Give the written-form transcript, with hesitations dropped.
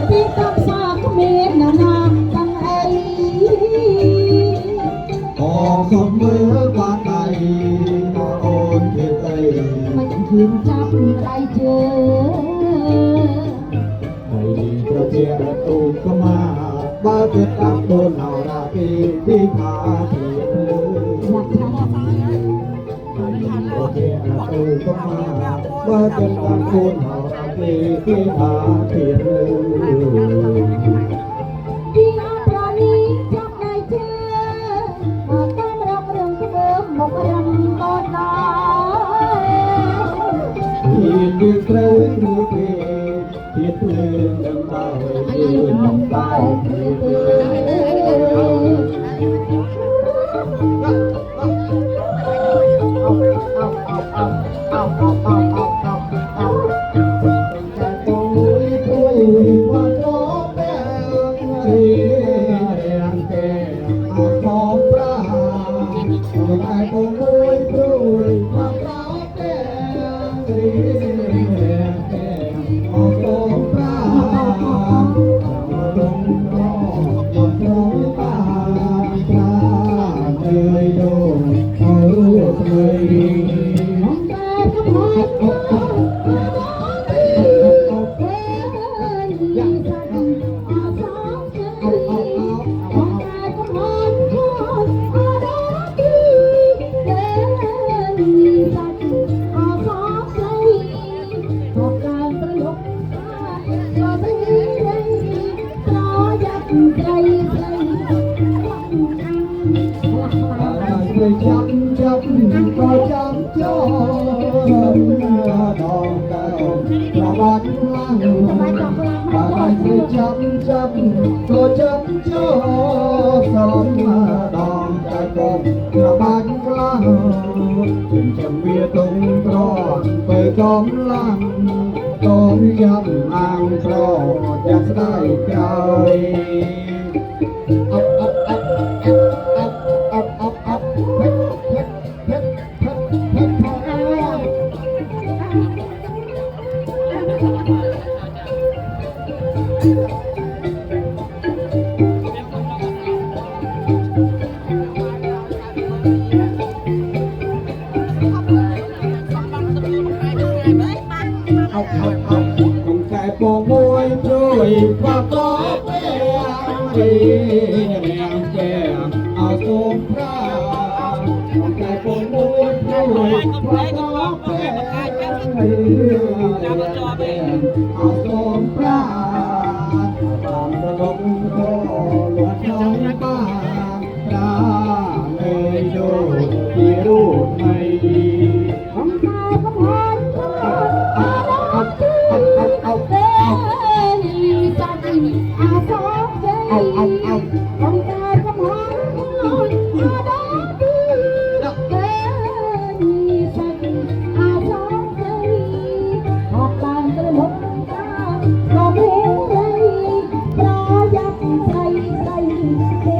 ពីកំសាគ្មានណានាទាំងអីអសុំមើលបាត់ដៃអូនទេអីមិនឃើញចាប់ដៃជើហើយប្រជាទូកមាបើទៅតាមដូនអរាពីពីផាទីដាក់ថាប្រជាទូកមាបើទៅតាមដូនអរាពីពីផាទីពីអប្រនីចាប់ដៃជើមកតាមរករឿងធ្វើមករំកោតដែរពីត្រូវរួចពីភ្លើងដំណើរមិនបែកចាប់ចាប់ក៏ចាប់ចូលដងកៅប្របាត់ខ្លាំងបើទៅចាប់ចាប់ក៏ចាប់ចូលសំដងកៅប្របាត់ខ្លាំងចាំវាតុងត្រង់ទៅកំឡាំងកុំចាប់អាងប្រយ៉ាស្ដាយក្រោយអបអបអបអបអបអបតែពងមួយជួយបបតពេលរៀងគេអោសូមប្រាតែពងមួយជួយបបតពេលរៀងគេអោសូមប្រាបានរំរលួចក្នុងបាប្រាមេយោពីរូបនៃเอา